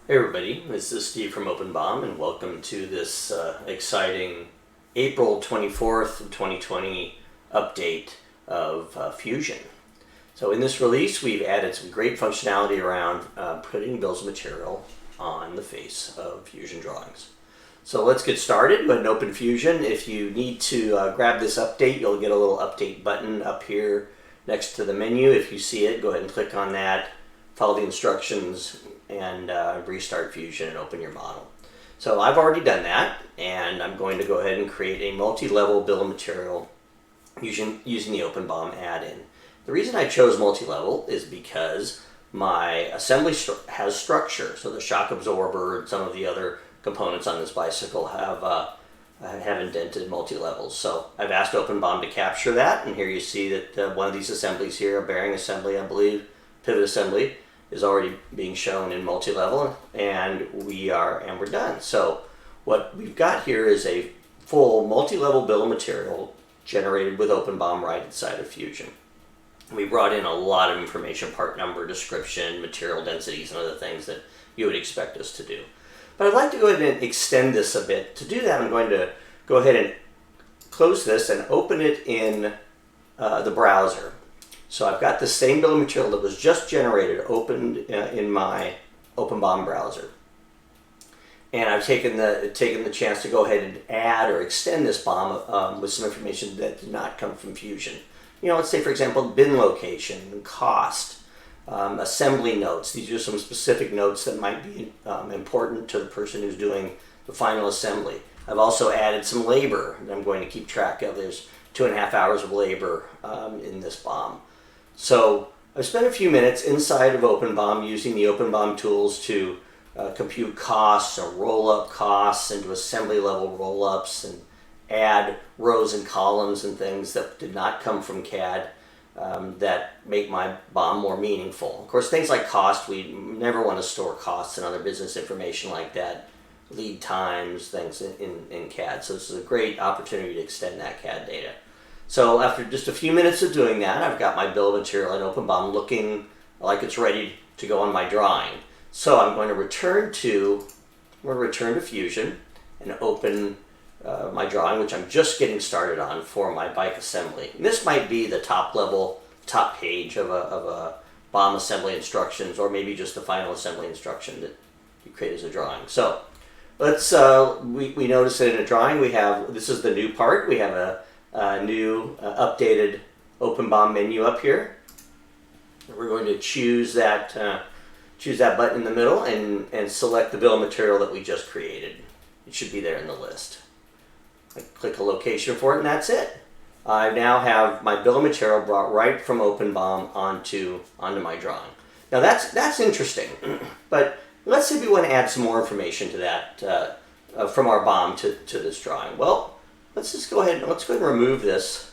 Hey everybody, this is Steve from OpenBOM and welcome to this exciting April 24th, 2020 update of Fusion. So in this release we've added some great functionality around putting bills of material on the face of Fusion drawings. So let's get started. Go ahead and open Fusion. If you need to grab this update, you'll get a little update button up here next to the menu. If you see it, go ahead and click on that, follow the instructions, and restart Fusion and open your model. So I've already done that, and I'm going to go ahead and create a multi-level bill of material using the OpenBOM add-in. The reason I chose multi-level is because my assembly has structure. So the shock absorber and some of the other components on this bicycle have indented multi-levels. So I've asked OpenBOM to capture that, and here you see that one of these assemblies here, a bearing assembly, I believe, pivot assembly, is already being shown in multi-level, and we're done. So what we've got here is a full multi-level bill of material generated with OpenBOM right inside of Fusion. We brought in a lot of information, part number, description, material densities, and other things that you would expect us to do. But I'd like to go ahead and extend this a bit. To do that, I'm going to go ahead and close this and open it in the browser. So I've got the same bill of material that was just generated opened in my OpenBOM browser. And I've taken the chance to go ahead and add or extend this BOM with some information that did not come from Fusion. You know, let's say, for example, bin location, cost, assembly notes. These are some specific notes that might be important to the person who's doing the final assembly. I've also added some labor that I'm going to keep track of. There's 2.5 hours of labor in this BOM. So I've spent a few minutes inside of OpenBOM using the OpenBOM tools to compute costs or roll-up costs into assembly level roll-ups and add rows and columns and things that did not come from CAD that make my BOM more meaningful. Of course, things like cost, we never want to store costs and other business information like that, lead times, things in CAD. So this is a great opportunity to extend that CAD data. So after just a few minutes of doing that, I've got my bill of material in OpenBOM looking like it's ready to go on my drawing. So I'm going to return to Fusion and open my drawing, which I'm just getting started on for my bike assembly. And this might be the top page of a BOM assembly instructions, or maybe just the final assembly instruction that you create as a drawing. So let's we notice that in a drawing this is the new part. We have a new updated OpenBOM menu up here. We're going to choose that button in the middle and select the bill of material that we just created. It should be there in the list. I click a location for it, and that's it. I now have my bill of material brought right from OpenBOM onto my drawing. Now that's interesting, but let's say we want to add some more information to that from our BOM to this drawing. Well, let's go ahead and remove this.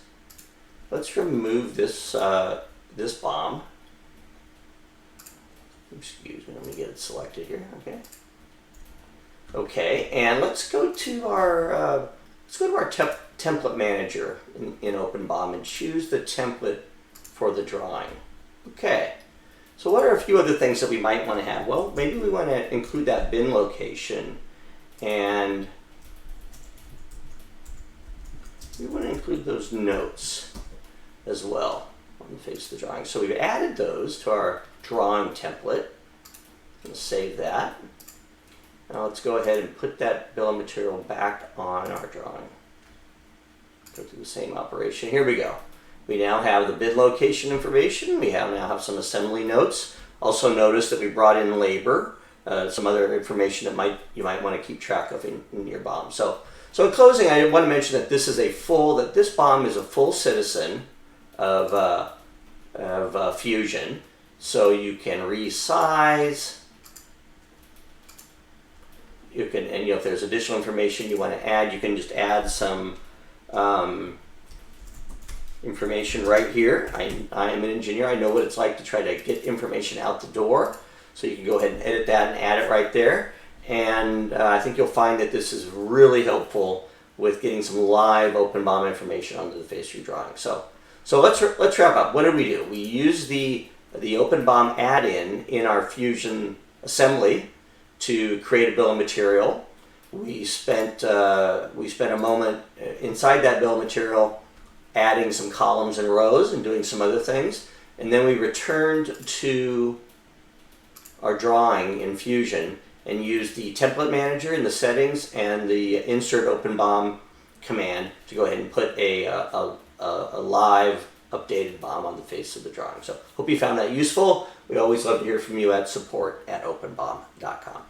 Let's remove this this BOM. Excuse me, let me get it selected here. Okay, and let's go to our template manager in OpenBOM and choose the template for the drawing. Okay, so what are a few other things that we might want to have? Well, maybe we want to include that bin location, and we want to include those notes as well on the face of the drawing. So we've added those to our drawing template. I'm going to save that. Now let's go ahead and put that bill of material back on our drawing. Go through the same operation. Here we go. We now have the bin location information. We now have some assembly notes. Also notice that we brought in labor, some other information that you might want to keep track of in your BOM. So in closing, I want to mention that this BOM is a full citizen of Fusion. So you can resize. You can, and if there's additional information you want to add, you can just add some information right here. I am an engineer. I know what it's like to try to get information out the door. So you can go ahead and edit that and add it right there. And I think you'll find that this is really helpful with getting some live OpenBOM information onto the face of your drawing. So let's wrap up. What did we do? We used the OpenBOM add-in in our Fusion assembly to create a bill of material. We spent a moment inside that bill of material adding some columns and rows and doing some other things. And then we returned to our drawing in Fusion and used the template manager in the settings and the insert OpenBOM command to go ahead and put a live updated BOM on the face of the drawing. So hope you found that useful. We always love to hear from you at support@openbom.com.